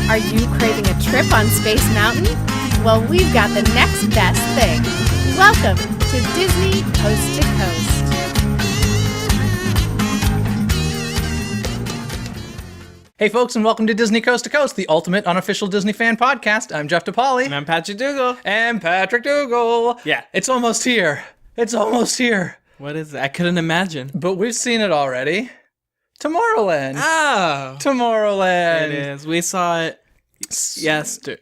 Are you craving a trip on Space Mountain? Well, we've got the next best thing. Welcome to Disney Coast to Coast. Hey folks, and welcome to Disney Coast to Coast, the ultimate unofficial Disney fan podcast. I'm Jeff DePaoli. And I'm Patrick Dougal. And Patrick Dougal. Yeah. It's almost here. It's almost here. What is it? I couldn't imagine. But we've seen it already. Tomorrowland. Oh. Tomorrowland. It is. We saw it yesterday.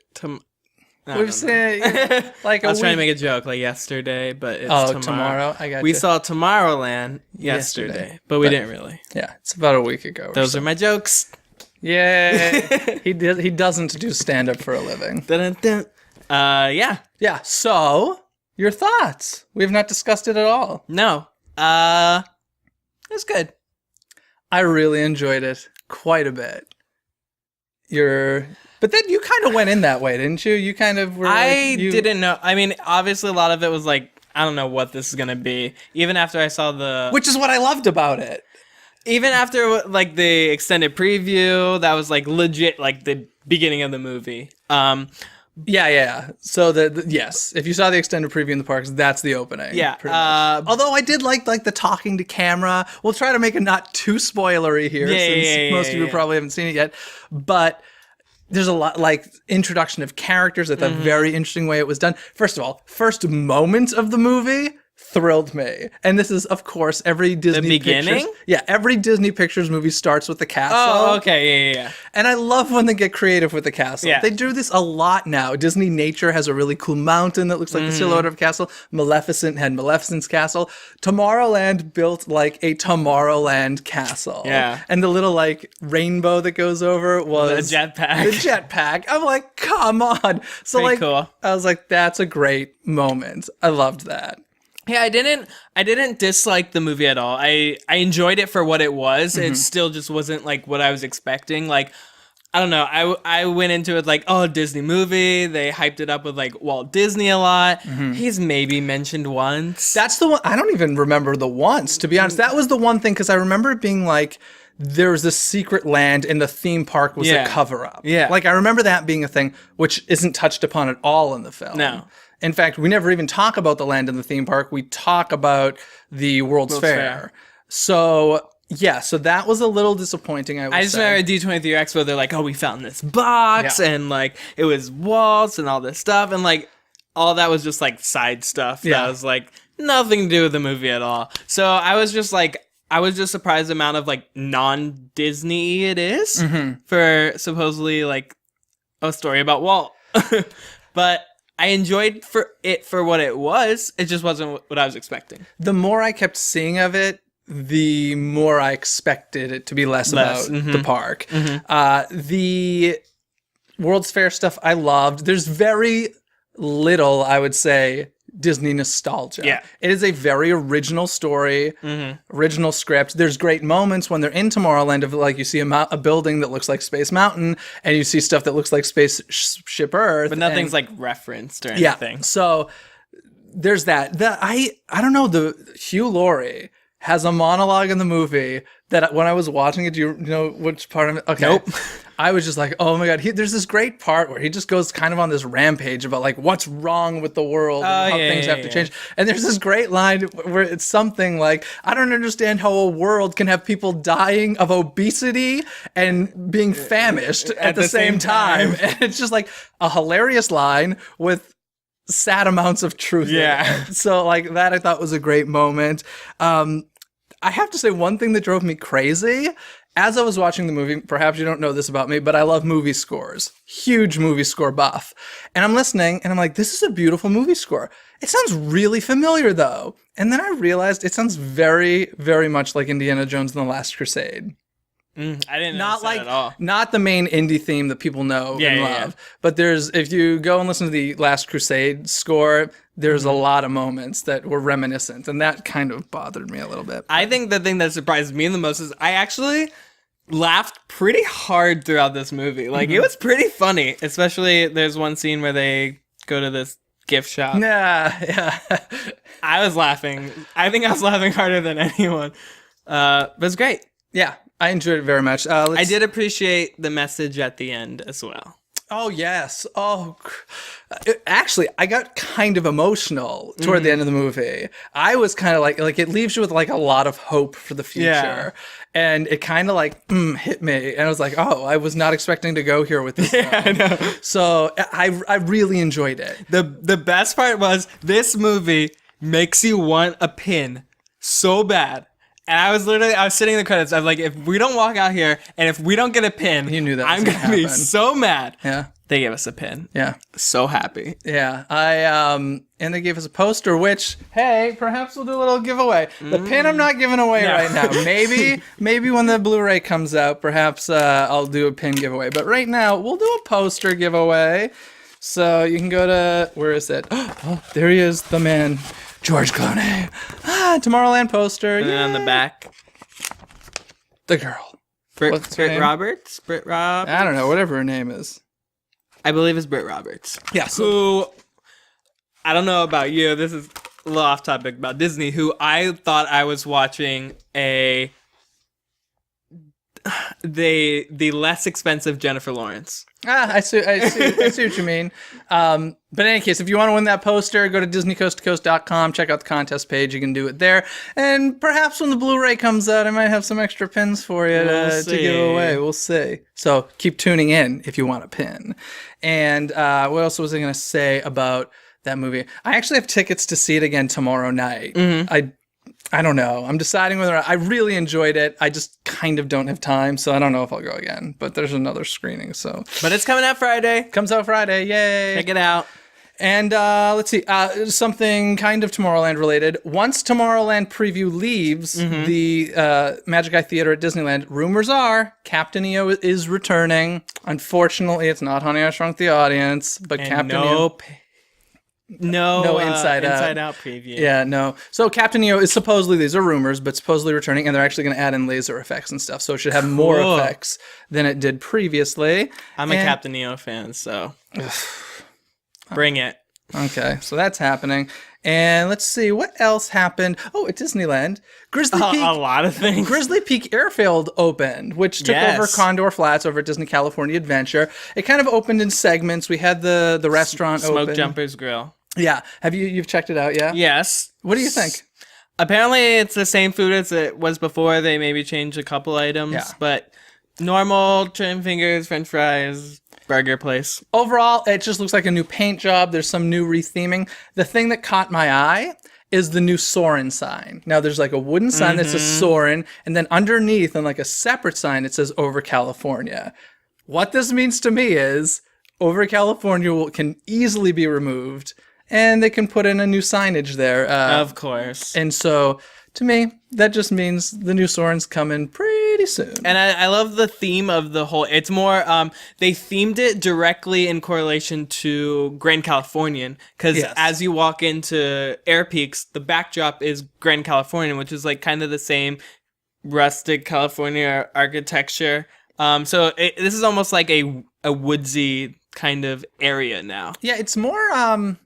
We've seen it like I was trying to make a joke like yesterday, but it's tomorrow. I got We you. saw Tomorrowland yesterday, but we didn't really. Yeah, it's about a week ago. Those are my jokes. Yeah. He doesn't do stand-up for a living. Dun-dun-dun. Yeah. Yeah, so, your thoughts. We have not discussed it at all. No. It was good. I really enjoyed it quite a bit. But then you kind of went in that way, didn't you? You kind of were didn't know. I mean, obviously a lot of it was like, I don't know what this is going to be. Even after I saw Which is what I loved about it. Even after like the extended preview, that was like legit like the beginning of the movie. Yeah. So yes, if you saw the extended preview in the parks, that's the opening. Yeah. Although I did like the talking to camera. We'll try to make it not too spoilery here, since most of you probably haven't seen it yet. But there's a lot like introduction of characters at the very interesting way it was done. First of all, first moment of the movie thrilled me. And this is, of course, every Disney Pictures. Yeah, every Disney Pictures movie starts with the castle. Oh, okay, yeah. And I love when they get creative with the castle. Yeah. They do this a lot now. Disney Nature has a really cool mountain that looks like the silhouette of a castle. Maleficent had Maleficent's castle. Tomorrowland built like a Tomorrowland castle. Yeah. And the little like rainbow that goes over was the jetpack. The jetpack. I'm like, come on. So pretty cool. I was like, that's a great moment. I loved that. Yeah, I didn't dislike the movie at all. I enjoyed it for what it was. It still just wasn't like what I was expecting. Like, I don't know. I went into it like, oh, Disney movie. They hyped it up with like Walt Disney a lot. He's maybe mentioned once. That's the one. I don't even remember the once, to be honest. That was the one thing, because I remember it being like, there was this secret land and the theme park was a cover-up. Yeah. Like, I remember that being a thing, which isn't touched upon at all in the film. No. In fact, we never even talk about the land in the theme park. We talk about the World's Fair. So, yeah, so that was a little disappointing, I would say. I just remember at D23 Expo, they're like, oh, we found this box, and like, it was Walt's and all this stuff, and like, all that was just like side stuff that was like, nothing to do with the movie at all. So I was just surprised the amount of like non-Disney it is for supposedly like a story about Walt. But I enjoyed it for what it was. It just wasn't what I was expecting. The more I kept seeing of it, the more I expected it to be less about the park. The World's Fair stuff I loved. There's very little, I would say, Disney nostalgia. Yeah. It is a very original story, original script. There's great moments when they're in Tomorrowland of like you see a building that looks like Space Mountain and you see stuff that looks like Spaceship Earth. But nothing's like referenced or anything. Yeah. So there's that. I don't know, the Hugh Laurie has a monologue in the movie that when I was watching it, do you know which part of it? Okay. Nope. I was just like, oh my God. There's this great part where he just goes kind of on this rampage about like what's wrong with the world and how things have to change. And there's this great line where it's something like, I don't understand how a world can have people dying of obesity and being famished at the same time. And it's just like a hilarious line with sad amounts of truth. Yeah. In it. So like that I thought was a great moment. I have to say one thing that drove me crazy as I was watching the movie, perhaps you don't know this about me, but I love movie scores. Huge movie score buff. And I'm listening and I'm like, this is a beautiful movie score. It sounds really familiar though. And then I realized it sounds very, very much like Indiana Jones and the Last Crusade. I didn't know that at all. Not the main indie theme that people know and love. But if you go and listen to the Last Crusade score, there's a lot of moments that were reminiscent. And that kind of bothered me a little bit. I think the thing that surprised me the most is I actually laughed pretty hard throughout this movie. Like, it was pretty funny. Especially, there's one scene where they go to this gift shop. Yeah. I was laughing. I think I was laughing harder than anyone. But it's great. Yeah, I enjoyed it very much. I did appreciate the message at the end as well. Oh, yes. Oh, actually, I got kind of emotional toward the end of the movie. I was kind of like it leaves you with like a lot of hope for the future. Yeah. And it kind of like hit me. And I was like, oh, I was not expecting to go here with this. Yeah, I know. So I really enjoyed it. The best part was this movie makes you want a pin so bad. And I was sitting in the credits. I was like, if we don't walk out here and if we don't get a pin, you knew that I'm going to be so mad. Yeah. They gave us a pin. Yeah. So happy. Yeah. And they gave us a poster, which, hey, perhaps we'll do a little giveaway. The pin I'm not giving away right now. Maybe when the Blu-ray comes out, perhaps I'll do a pin giveaway. But right now, we'll do a poster giveaway. So you can go to, where is it? Oh, there he is, the man. George Clooney. Tomorrowland poster. And then on the back, the girl. Britt Roberts? Britt Roberts? I don't know, whatever her name is. I believe it's Britt Roberts. Yeah. Who, I don't know about you, this is a little off topic about Disney, who I thought I was watching the less expensive Jennifer Lawrence. I see what you mean. But in any case, if you want to win that poster, go to DisneyCoastToCoast.com, check out the contest page. You can do it there. And perhaps when the Blu-ray comes out, I might have some extra pins for you to give away. We'll see. So keep tuning in if you want a pin. And what else was I going to say about that movie? I actually have tickets to see it again tomorrow night. Mm-hmm. I don't know. I'm deciding whether I really enjoyed it. I just kind of don't have time, so I don't know if I'll go again. But there's another screening, so. But it's coming out Friday. Comes out Friday. Yay. Check it out. And let's see. Something kind of Tomorrowland related. Once Tomorrowland preview leaves the Magic Eye Theater at Disneyland, rumors are Captain EO is returning. Unfortunately, it's not Honey, I Shrunk the Audience, but and Captain EO. No Inside Out preview. Yeah, no. So Captain EO is supposedly, these are rumors, but supposedly returning, and they're actually going to add in laser effects and stuff, so it should have more effects than it did previously. I'm a Captain EO fan, so bring it. Okay, so that's happening. And let's see, what else happened? Oh, at Disneyland, Grizzly Peak. A lot of things. Grizzly Peak Airfield opened, which took over Condor Flats over at Disney California Adventure. It kind of opened in segments. We had the restaurant open. Smoke Jumpers Grill. Yeah. You've checked it out, yeah? Yes. What do you think? Apparently, it's the same food as it was before. They maybe changed a couple items, but normal chicken fingers, French fries, burger place. Overall, it just looks like a new paint job. There's some new retheming. The thing that caught my eye is the new Soarin sign. Now, there's like a wooden sign that says Soarin, and then underneath, on like a separate sign, it says Over California. What this means to me is Over California can easily be removed, and they can put in a new signage there. Of course. And so, to me, that just means the new Soarin's coming pretty soon. And I love the theme of the whole. It's more, they themed it directly in correlation to Grand Californian. Because as you walk into Air Peaks, the backdrop is Grand Californian, which is like kind of the same rustic California architecture. So this is almost like a woodsy kind of area now. Yeah, it's more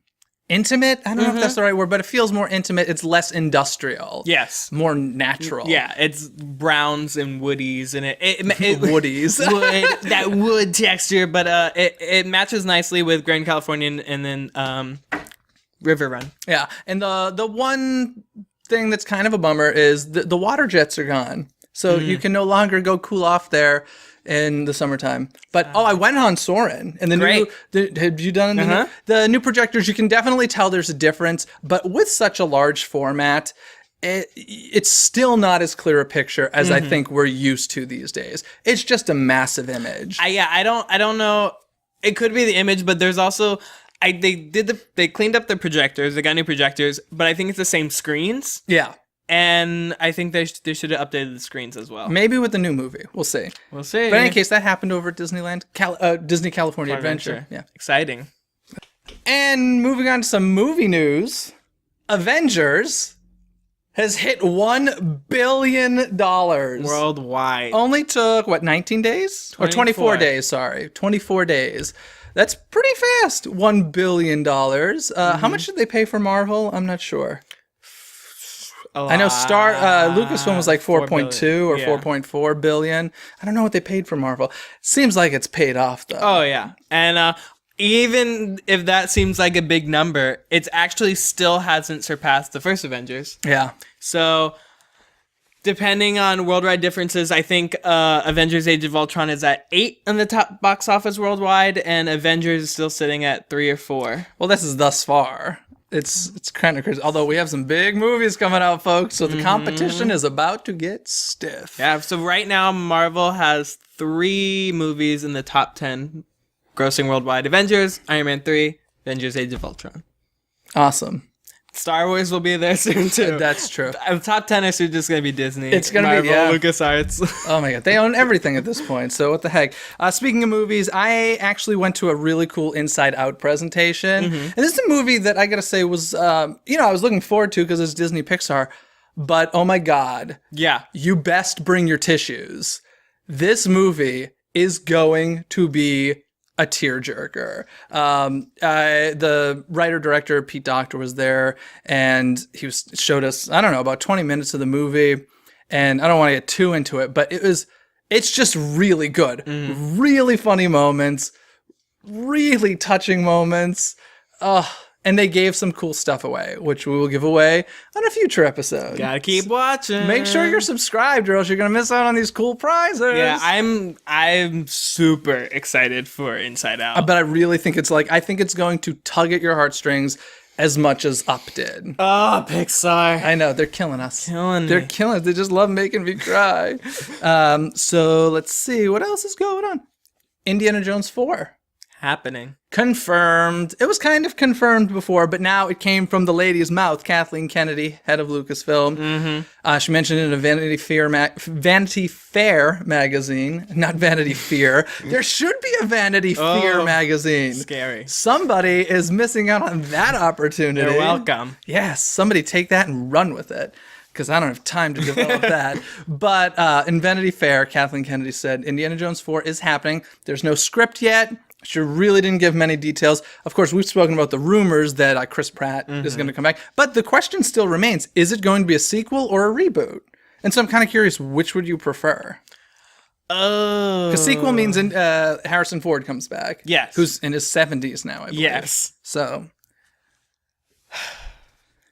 intimate. I don't know if that's the right word, but it feels more intimate. It's less industrial. Yes. More natural. Yeah, it's browns and woodies, and it woodies. That wood texture, but it matches nicely with Grand Californian and then River Run. Yeah, and the one thing that's kind of a bummer is the water jets are gone. So you can no longer go cool off there in the summertime. But I went on Soarin', and have you done the new projectors? You can definitely tell there's a difference, but with such a large format, it's still not as clear a picture as I think we're used to these days. It's just a massive image. I don't know. It could be the image, but there's also they cleaned up the projectors. They got new projectors, but I think it's the same screens. Yeah. And I think they should have updated the screens as well. Maybe with the new movie. We'll see. We'll see. But in any case, that happened over at Disneyland, Disney California Adventure. Yeah. Exciting. And moving on to some movie news, Avengers has hit $1 billion. Worldwide. Only took, 19 days? 24. Or 24 days, sorry. 24 days. That's pretty fast. $1 billion. How much did they pay for Marvel? I'm not sure. a lot. I know Lucasfilm was like 4.2 or 4.4 billion. I don't know what they paid for Marvel. Seems like it's paid off though. Oh yeah, and even if that seems like a big number, it actually still hasn't surpassed the first Avengers. Yeah. So, depending on worldwide differences, I think Avengers Age of Ultron is at 8 in the top box office worldwide, and Avengers is still sitting at 3 or 4. Well, this is thus far. It's kind of crazy. Although we have some big movies coming out, folks, so the competition is about to get stiff. Yeah, so right now, Marvel has 3 movies in the top 10 grossing worldwide. Avengers, Iron Man 3, Avengers Age of Ultron. Awesome. Star Wars will be there soon, too. That's true. The top 10 is just going to be Disney. It's going to be, LucasArts. Oh my God. They own everything at this point, so what the heck. Speaking of movies, I actually went to a really cool Inside Out presentation. And this is a movie that I got to say was, I was looking forward to because it's Disney Pixar. But, oh my God. Yeah. You best bring your tissues. This movie is going to be a tearjerker. The writer-director, Pete Docter, was there, and he showed us, I don't know, about 20 minutes of the movie, and I don't want to get too into it, but it's just really good. Really funny moments, really touching moments. And they gave some cool stuff away, which we will give away on a future episode. Gotta keep watching. Make sure you're subscribed, or else you're gonna miss out on these cool prizes. Yeah, I'm super excited for Inside Out. But I really think I think it's going to tug at your heartstrings as much as Up did. Oh, Pixar. I know, they're killing us. They're killing us. They just love making me cry. So let's see, what else is going on? Indiana Jones 4. Happening. Confirmed. It was kind of confirmed before, but now it came from the lady's mouth. Kathleen Kennedy, head of Lucasfilm. She mentioned it in a Vanity Fair magazine, not Vanity Fair. There should be a Vanity Fair magazine. Scary. Somebody is missing out on that opportunity. You're welcome. Yes, somebody take that and run with it, because I don't have time to develop that. But in Vanity Fair, Kathleen Kennedy said, Indiana Jones 4 is happening. There's no script yet. She really didn't give many details. Of course, we've spoken about the rumors that Chris Pratt is going to come back. But the question still remains, is it going to be a sequel or a reboot? And so I'm kind of curious, which would you prefer? Because sequel means Harrison Ford comes back. Yes. Who's in his 70s now, I believe. Yes. So.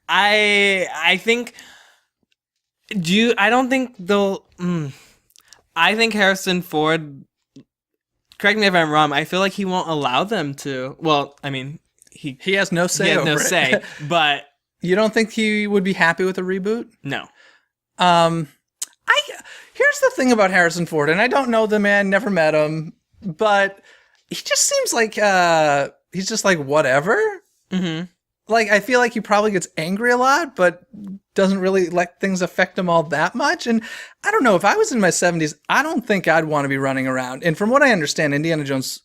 I think... I don't think they'll... I think Harrison Ford... Correct me if I'm wrong. I feel like he won't allow them to. Well, I mean, he has no say. He has no say. But you don't think he would be happy with a reboot? No. Here's the thing about Harrison Ford, and I don't know the man, never met him, but he just seems like he's just like whatever. Like, I feel like he probably gets angry a lot, but doesn't really let things affect him all that much. And I don't know, if I was in my 70s, I don't think I'd want to be running around. And from what I understand, Indiana Jones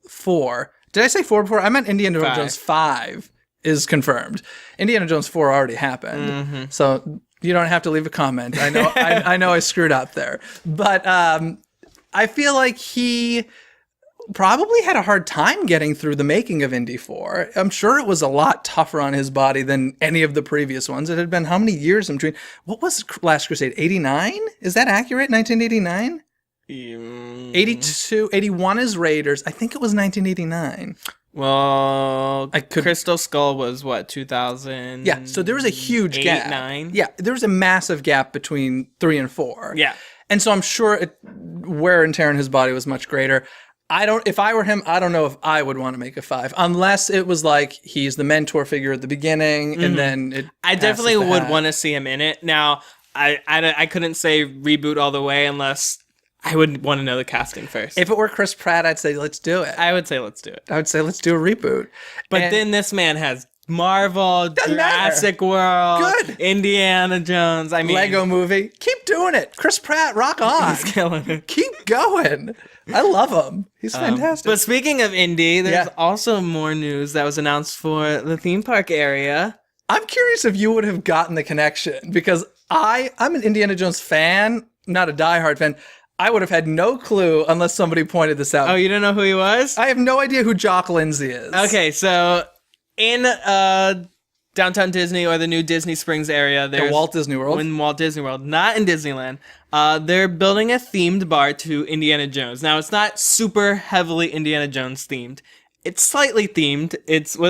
4, did I say 4 before? I meant Indiana Jones 5 is confirmed. Indiana Jones 4 already happened. So you don't have to leave a comment. I know I know I screwed up there. But I feel like he probably had a hard time getting through the making of Indy 4. I'm sure it was a lot tougher on his body than any of the previous ones. It had been how many years in between? What was Last Crusade? 89? Is that accurate? 1989? 82, 81 is Raiders. I think it was 1989. Well, Crystal Skull was what, 2000? Yeah, so there was a huge gap. 9? Yeah, there was a massive gap between 3 and 4. Yeah. And so I'm sure wear and tear in his body was much greater. If I were him, I don't know if I would want to make a 5, unless it was like he's the mentor figure at the beginning, and then I definitely would want to see him in it. Now, I couldn't say reboot all the way unless I would want to know the casting first. If it were Chris Pratt, I'd say let's do it. I would say let's do it. I would say let's do a reboot. But then this man has Marvel, Jurassic World, Indiana Jones. I mean, Lego Movie. Keep doing it, Chris Pratt. Rock on. He's killing it. Keep going. I love him. He's fantastic. But speaking of Indy, there's also more news that was announced for the theme park area. I'm curious if you would have gotten the connection, because I'm an Indiana Jones fan, not a diehard fan. I would have had no clue unless somebody pointed this out. Oh, you didn't know who he was? I have no idea who Jock Lindsay is. Okay, so in Downtown Disney or the new Disney Springs area. The Walt Disney World. In Walt Disney World, not in Disneyland. They're building a themed bar to Indiana Jones. Now, it's not super heavily Indiana Jones themed. It's slightly themed.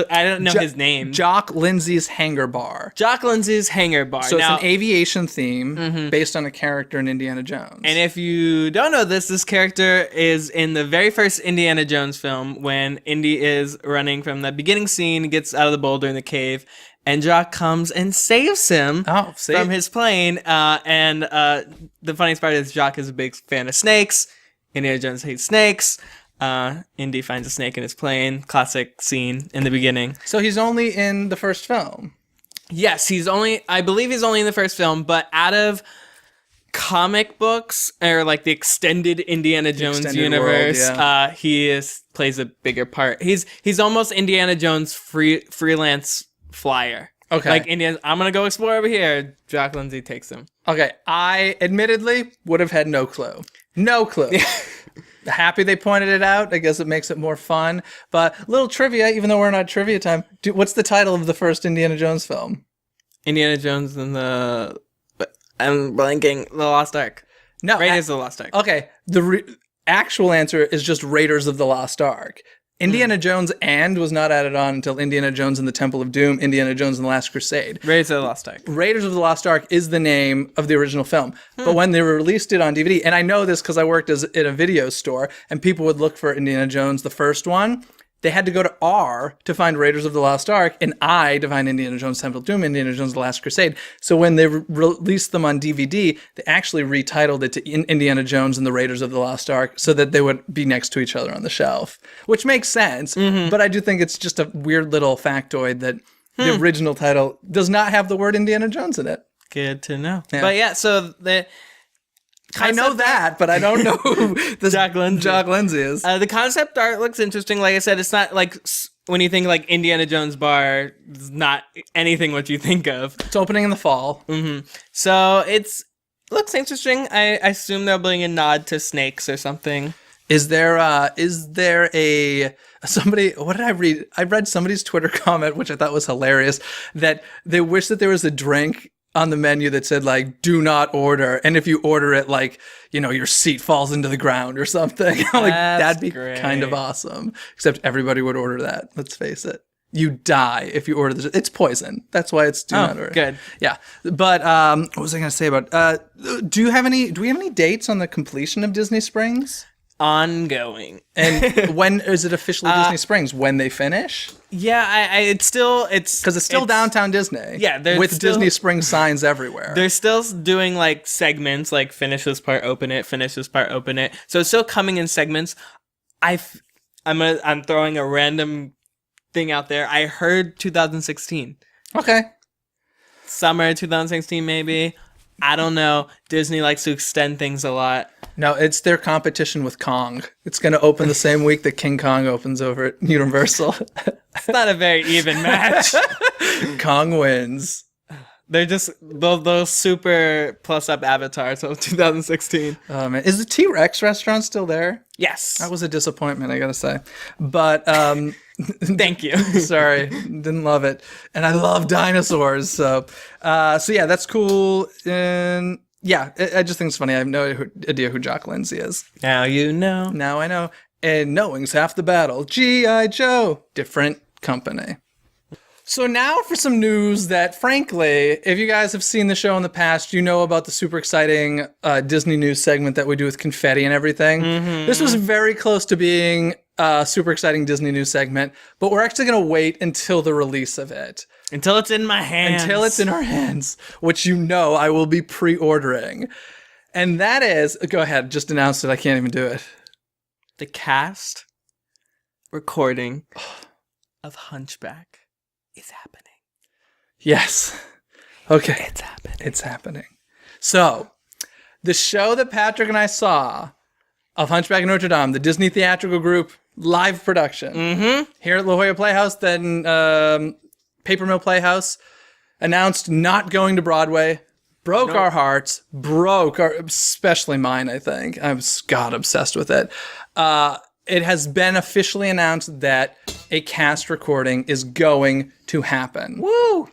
I don't know his name. Jock Lindsay's Hangar Bar. Jock Lindsay's Hangar Bar. So it's an aviation theme based on a character in Indiana Jones. And if you don't know this character is in the very first Indiana Jones film when Indy is running from the beginning scene, gets out of the boulder in the cave, and Jock comes and saves him from his plane. And the funniest part is Jock is a big fan of snakes. Indiana Jones hates snakes. Indy finds a snake in his plane. Classic scene in the beginning. So he's only in the first film. Yes, I believe he's only in the first film, but out of comic books or like the extended Indiana Jones universe, world, he plays a bigger part. He's almost Indiana Jones freelance flyer. Okay. Like I'm gonna go explore over here. Jock Lindsay takes him. Okay. I admittedly would have had no clue. No clue. Happy they pointed it out. I guess it makes it more fun. But little trivia, even though we're not trivia time. What's the title of the first Indiana Jones film? Indiana Jones and I'm blanking. The Lost Ark. No. Raiders of the Lost Ark. Okay. The actual answer is just Raiders of the Lost Ark. Indiana Jones was not added on until Indiana Jones and the Temple of Doom, Indiana Jones and the Last Crusade. Raiders of the Lost Ark. Raiders of the Lost Ark is the name of the original film. But when they released it on DVD, and I know this because I worked in a video store, and people would look for Indiana Jones, the first one, they had to go to R to find Raiders of the Lost Ark, and I to find Indiana Jones Temple of Doom, Indiana Jones The Last Crusade. So when they released them on DVD, they actually retitled it to Indiana Jones and the Raiders of the Lost Ark so that they would be next to each other on the shelf, which makes sense. But I do think it's just a weird little factoid that the original title does not have the word Indiana Jones in it. Good to know. Yeah. But yeah, so I know that, but I don't know who this Jock Lindsay is. The concept art looks interesting. Like I said, it's not like when you think like Indiana Jones bar, it's not anything what you think of. It's opening in the fall. So it looks interesting. I assume they'll bring a nod to snakes or something. Is there somebody, what did I read? I read somebody's Twitter comment, which I thought was hilarious, that they wish that there was a drink on the menu that said like, do not order. And if you order it, like, your seat falls into the ground or something. Like, that'd be kind of awesome. Except everybody would order that. Let's face it. You die if you order this. It's poison. That's why it's do not order. Good. Yeah. But what was I going to say about, do we have any dates on the completion of Disney Springs? Ongoing. And when is it officially Disney Springs? When they finish? Yeah, it's because it's still downtown Disney. Yeah, with Disney Springs signs everywhere. They're still doing like segments, like finish this part, open it, finish this part, open it. So it's still coming in segments. I'm throwing a random thing out there. I heard 2016. Okay. Summer 2016 maybe. I don't know. Disney likes to extend things a lot. No, it's their competition with Kong. It's going to open the same week that King Kong opens over at Universal. It's not a very even match. Kong wins. They're just those super plus-up avatars of 2016. Oh, man. Is the T-Rex restaurant still there? Yes. That was a disappointment, I got to say. But thank you. Sorry. Didn't love it. And I love dinosaurs. So yeah, that's cool. And yeah, I just think it's funny. I have no idea who Jock Lindsay is. Now you know. Now I know. And knowing's half the battle. G.I. Joe. Different company. So now for some news that, frankly, if you guys have seen the show in the past, you know about the super exciting Disney news segment that we do with confetti and everything. This was very close to being a super exciting Disney news segment, but we're actually going to wait until the release of it. Until it's in my hands. Until it's in our hands, which I will be pre-ordering. And that is, go ahead, just announce it. I can't even do it. The cast recording of Hunchback is happening. Yes. Okay. It's happening. It's happening. So, the show that Patrick and I saw of Hunchback of Notre Dame, the Disney theatrical group live production here at La Jolla Playhouse, then Paper Mill Playhouse, announced not going to Broadway, broke our hearts, especially mine, I think. I was obsessed with it. It has been officially announced that a cast recording is going to happen. Woo!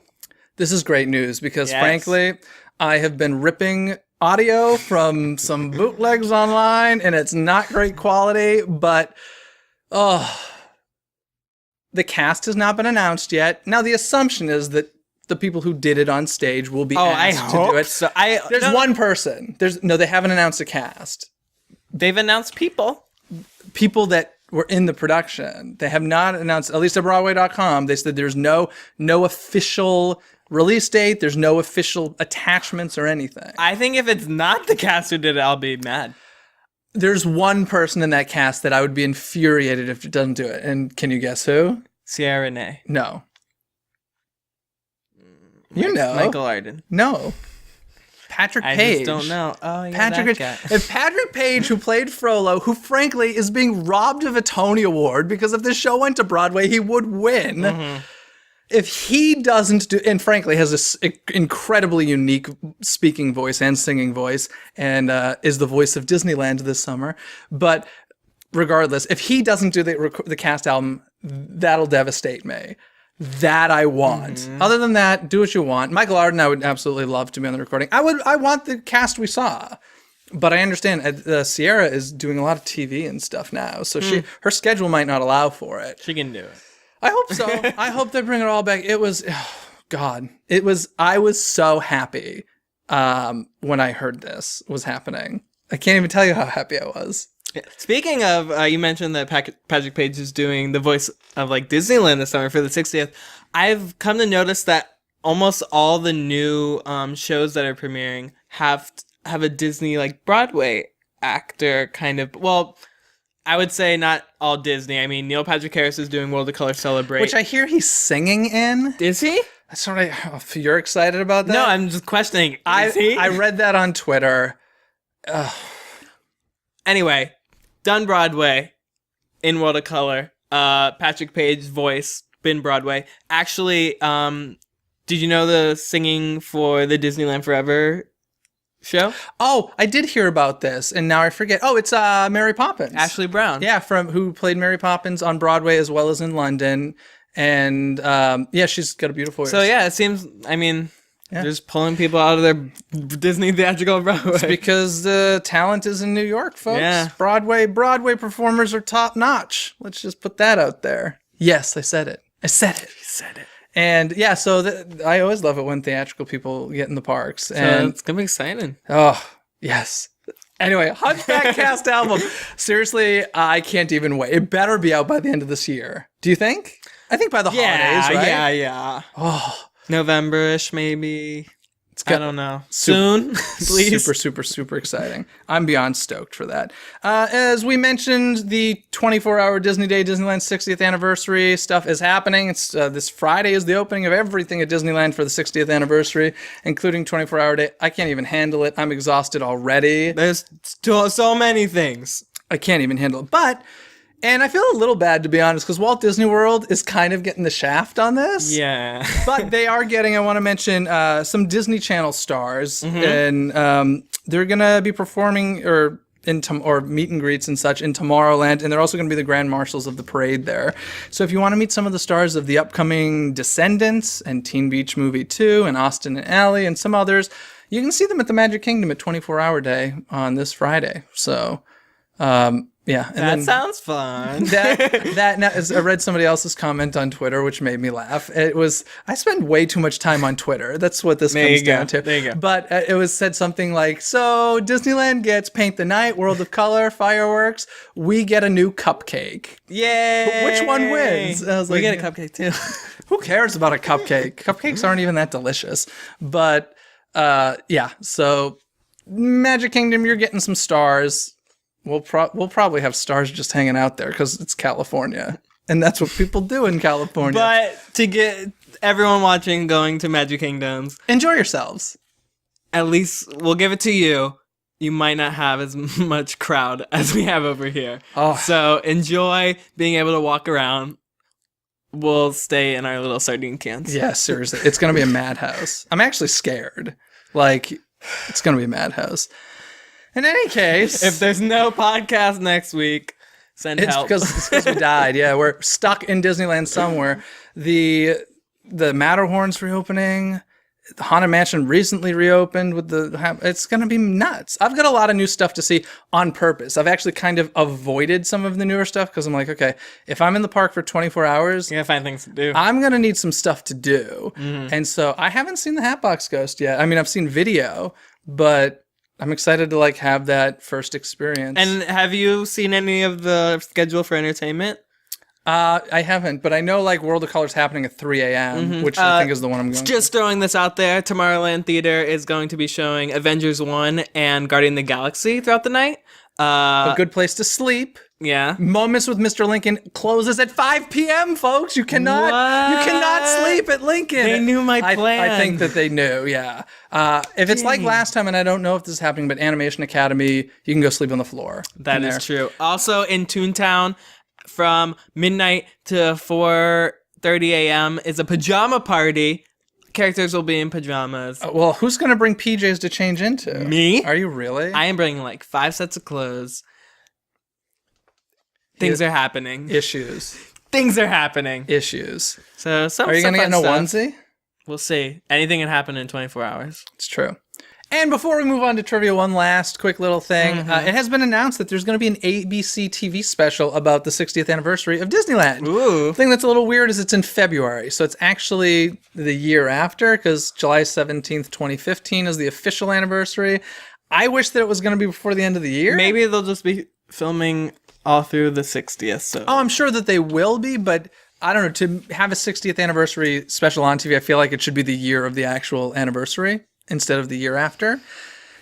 This is great news because, frankly, I have been ripping audio from some bootlegs online, and it's not great quality, but the cast has not been announced yet. Now, the assumption is that the people who did it on stage will be asked to do it. So. There's one person. They haven't announced a cast. They've announced people that were in the production. They have not announced, at least at Broadway.com, they said there's no official release date. There's no official attachments or anything. I think if it's not the cast who did it, I'll be mad. There's one person in that cast that I would be infuriated if it doesn't do it. And can you guess who? Sierra Renee. No. You know. Michael Arden. No. Patrick Page. I just don't know. Oh, yeah, Patrick that Page. guy. If Patrick Page, who played Frollo, who frankly is being robbed of a Tony Award because if this show went to Broadway, he would win. Mm-hmm. If he doesn't do, and frankly has this incredibly unique speaking voice and singing voice, and is the voice of Disneyland this summer, but regardless, if he doesn't do the cast album, that'll devastate me. That I want. Mm-hmm. Other than that, do what you want. Michael Arden, I would absolutely love to be on the recording. I want the cast we saw, but I understand Sierra is doing a lot of TV and stuff now, so her schedule might not allow for it. She can do it. I hope so. I hope they bring it all back. It was, I was so happy when I heard this was happening. I can't even tell you how happy I was. Yeah. Speaking of, you mentioned that Patrick Page is doing the voice of like Disneyland this summer for the 60th. I've come to notice that almost all the new shows that are premiering have a Disney like Broadway actor kind of. Well, I would say not all Disney. I mean, Neil Patrick Harris is doing World of Color Celebrate, which I hear he's singing in. Is he? That's what you're excited about that? No, I'm just questioning. Is he? I read that on Twitter. Anyway, done Broadway in World of Color. Patrick Page's voice been Broadway. Actually, did you know the singing for the Disneyland Forever show? Oh, I did hear about this, and now I forget. Oh, it's Mary Poppins. Ashley Brown. Yeah, who played Mary Poppins on Broadway as well as in London. And she's got a beautiful voice. So yeah, it seems, I mean, just pulling people out of their Disney theatrical Broadway. It's because the talent is in New York, folks. Yeah. Broadway performers are top notch. Let's just put that out there. Yes, I said it. You said it. And yeah, so I always love it when theatrical people get in the parks. So and it's going to be exciting. Oh, yes. Anyway, Hunchback cast album. Seriously, I can't even wait. It better be out by the end of this year. Do you think? I think by the holidays, right? Yeah. Oh, November-ish, maybe. I don't know. Soon, please. Super exciting. I'm beyond stoked for that. As we mentioned, the 24-hour Disney Day Disneyland 60th anniversary stuff is happening. It's this Friday is the opening of everything at Disneyland for the 60th anniversary, including 24-hour day. I can't even handle it. I'm exhausted already. There's so many things. I can't even handle it. And I feel a little bad, to be honest, because Walt Disney World is kind of getting the shaft on this. Yeah. But they are getting, I want to mention, some Disney Channel stars. Mm-hmm. And they're going to be performing or meet and greets and such in Tomorrowland. And they're also going to be the grand marshals of the parade there. So if you want to meet some of the stars of the upcoming Descendants and Teen Beach Movie 2 and Austin and Ally and some others, you can see them at the Magic Kingdom at 24-hour day on this Friday. So... yeah, and that sounds fun. I read somebody else's comment on Twitter, which made me laugh. I spend way too much time on Twitter. That's what this comes down to. There you go. But it was said something like, so Disneyland gets Paint the Night, World of Color, fireworks. We get a new cupcake. Yay! Which one wins? I was we get a cupcake too. Who cares about a cupcake? Cupcakes aren't even that delicious. But so Magic Kingdom, you're getting some stars. We'll probably have stars just hanging out there because it's California, and that's what people do in California. But to get everyone watching going to Magic Kingdoms, enjoy yourselves. At least we'll give it to you. You might not have as much crowd as we have over here. Oh. So enjoy being able to walk around. We'll stay in our little sardine cans. Yeah, seriously. It's going to be a madhouse. I'm actually scared. It's going to be a madhouse. In any case, if there's no podcast next week, send help. It's because we died. Yeah, we're stuck in Disneyland somewhere. The the Matterhorn's reopening. The Haunted Mansion recently reopened with it's going to be nuts. I've got a lot of new stuff to see on purpose. I've actually kind of avoided some of the newer stuff because I'm like, okay, if I'm in the park for 24 hours, you gotta find things to do. I'm going to need some stuff to do. And so I haven't seen the Hatbox Ghost yet. I mean, I've seen video, but I'm excited to like have that first experience. And have you seen any of the schedule for entertainment? I haven't, but I know like World of Color's happening at 3 a.m., which I think is the one I'm going to. Just throwing this out there, Tomorrowland Theater is going to be showing Avengers 1 and Guardian of the Galaxy throughout the night. A good place to sleep. Yeah. Moments with Mr. Lincoln closes at 5 p.m., folks. You cannot sleep at Lincoln. They knew my plan. I think that they knew, yeah. If it's like last time, and I don't know if this is happening, but Animation Academy, you can go sleep on the floor. That is true. Also in Toontown, from midnight to 4:30 a.m. is a pajama party. Characters will be in pajamas. Well, who's going to bring PJs to change into? Me? Are you really? I am bringing like 5 sets of clothes. Things are happening. Issues. Things are happening. Issues. So are you going to get in a onesie? We'll see. Anything can happen in 24 hours. It's true. And before we move on to trivia, one last quick little thing. It has been announced that there's going to be an ABC TV special about the 60th anniversary of Disneyland. Ooh. The thing that's a little weird is it's in February. So it's actually the year after, because July 17th, 2015 is the official anniversary. I wish that it was going to be before the end of the year. Maybe they'll just be filming all through the 60th. So. Oh, I'm sure that they will be, but I don't know. To have a 60th anniversary special on TV, I feel like it should be the year of the actual anniversary instead of the year after.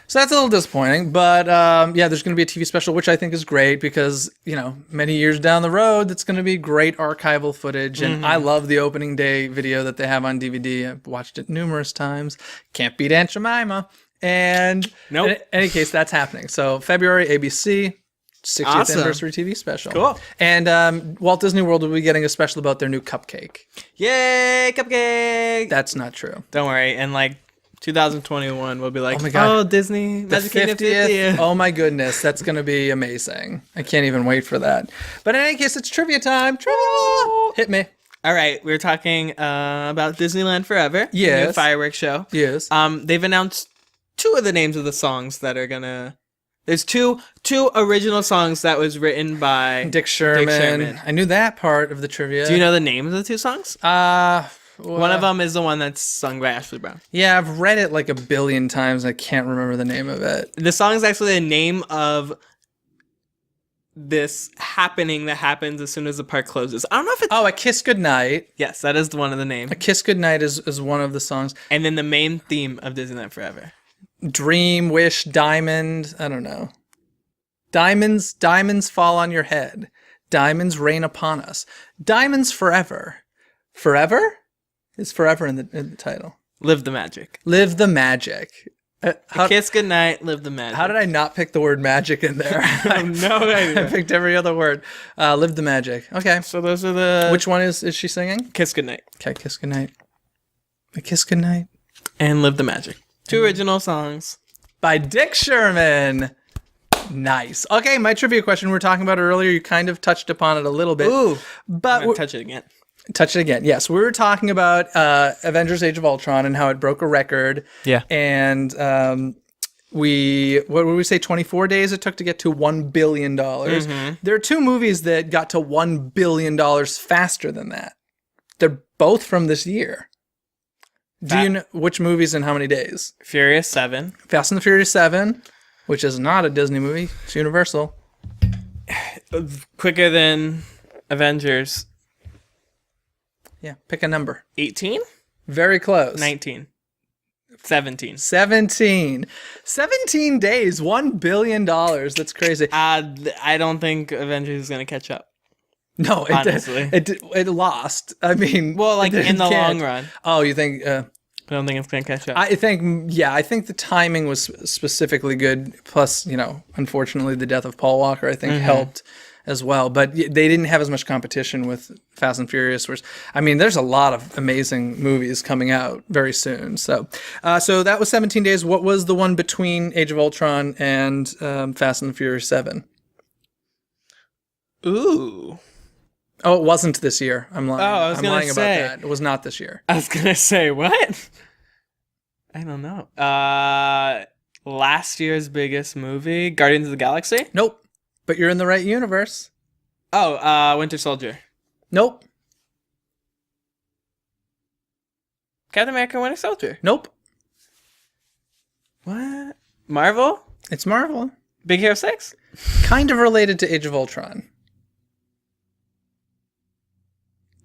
So that's a little disappointing, but yeah, there's going to be a TV special, which I think is great because, you know, many years down the road, that's going to be great archival footage. And I love the opening day video that they have on DVD. I've watched it numerous times. Can't beat Aunt Jemima. And in any case, that's happening. So February, ABC, 60th anniversary TV special. Cool. And Walt Disney World will be getting a special about their new cupcake. Yay, cupcake! That's not true. Don't worry. And like 2021 will be like, oh my God, Disney, the Magic Kingdom 50th. Oh my goodness, that's going to be amazing. I can't even wait for that. But in any case, it's trivia time. Trivia! Hit me. All right, we're talking about Disneyland Forever. Yes. The new fireworks show. Yes. They've announced 2 of the names of the songs that are gonna. There's two original songs that was written by Dick Sherman. I knew that part of the trivia. Do you know the names of the 2 songs? One of them is the one that's sung by Ashley Brown. Yeah, I've read it like a billion times. I can't remember the name of it. The song is actually the name of this happening that happens as soon as the park closes. I don't know if it's... Oh, A Kiss Goodnight. Yes, that is one of the names. A Kiss Goodnight is one of the songs. And then the main theme of Disneyland Forever. Dream, Wish, Diamond. I don't know. Diamonds fall on your head. Diamonds rain upon us. Diamonds forever. Forever? Is forever in the title. Live the magic. Live the magic. A kiss goodnight, live the magic. How did I not pick the word magic in there? I have no idea. I picked every other word. Live the magic. Okay. So those are the... Which one is she singing? Kiss goodnight. Okay, Kiss Goodnight. A Kiss Goodnight. And Live the Magic. 2 original songs. By Dick Sherman. Nice. Okay, my trivia question we were talking about earlier, you kind of touched upon it a little bit. Ooh. But I'm gonna touch it again. Touch it again. Yes, we were talking about Avengers: Age of Ultron and how it broke a record. Yeah. And what would we say? 24 days it took to get to $1 billion. There are 2 movies that got to $1 billion faster than that. They're both from this year. Do you know which movies and how many days? Furious 7. Fast and the Furious 7, which is not a Disney movie. It's Universal. Quicker than Avengers. Yeah, pick a number. 18? Very close. 19. 17. 17 days, $1 billion. That's crazy. I don't think Avengers is going to catch up. No, honestly. It lost. I mean, well, like in the long run. Oh, you think? I don't think it's going to catch up. I think the timing was specifically good. Plus, you know, unfortunately, the death of Paul Walker, I think, helped as well. But they didn't have as much competition with Fast and Furious. I mean, there's a lot of amazing movies coming out very soon. So that was 17 days. What was the one between Age of Ultron and Fast and Furious 7? Ooh. Oh, it wasn't this year. I'm lying. Oh, I was I'm gonna lying say. about that. It was not this year. I was gonna say what? I don't know. Last year's biggest movie, Guardians of the Galaxy. Nope. But you're in the right universe. Oh, Winter Soldier. Nope. Captain America: Winter Soldier. Nope. What? Marvel? It's Marvel. Big Hero 6? Kind of related to Age of Ultron.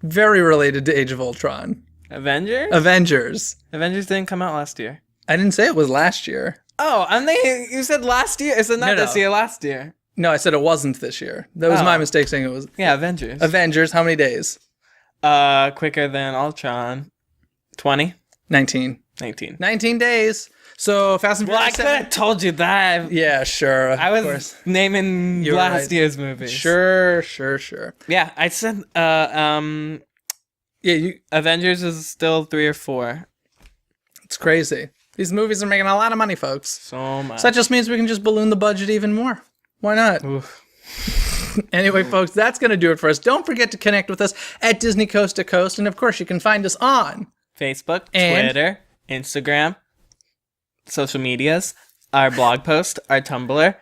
Very related to Age of Ultron. Avengers? Avengers. Avengers didn't come out last year. I didn't say it was last year. Oh, and you said last year. Is it not this year? Last year. No, I said it wasn't this year. That was my mistake saying it was. Yeah, Avengers. Avengers, how many days? Quicker than Ultron. 20? 19. 19. 19 days. So Fast and Furious. Well, I could have told you that. Yeah, sure. I was course. naming last year's movies. Sure. Yeah, I said Avengers is still 3 or 4. It's crazy. These movies are making a lot of money, folks. So much. So that just means we can just balloon the budget even more. Why not? Anyway, folks, that's going to do it for us. Don't forget to connect with us at Disney Coast to Coast. And, of course, you can find us on Facebook, and Twitter, Instagram, social medias, our blog post, our Tumblr.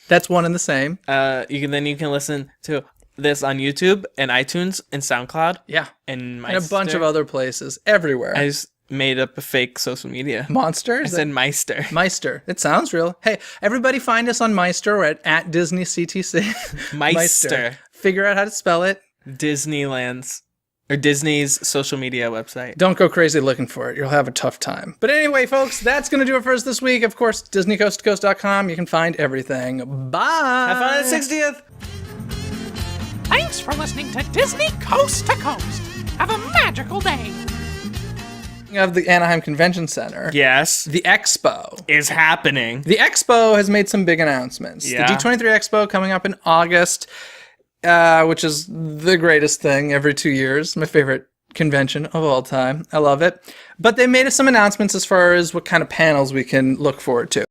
That's one and the same. You can listen to this on YouTube and iTunes and SoundCloud. Yeah. And a bunch of other places. Everywhere. I just made up a fake social media. Monster? I said Meister. Meister. It sounds real. Hey, everybody find us on Meister. We're at Disney CTC. Meister. Figure out how to spell it. Disneyland's or Disney's social media website. Don't go crazy looking for it. You'll have a tough time. But anyway, folks, that's going to do it for us this week. Of course, DisneyCoastToCoast.com. You can find everything. Bye. Have fun at 60th. Thanks for listening to Disney Coast to Coast. Have a magical day. Of the Anaheim Convention Center. Yes. The Expo Is happening. The Expo has made some big announcements. Yeah. The D23 Expo coming up in August, which is the greatest thing every 2 years. My favorite convention of all time. I love it. But they made some announcements as far as what kind of panels we can look forward to.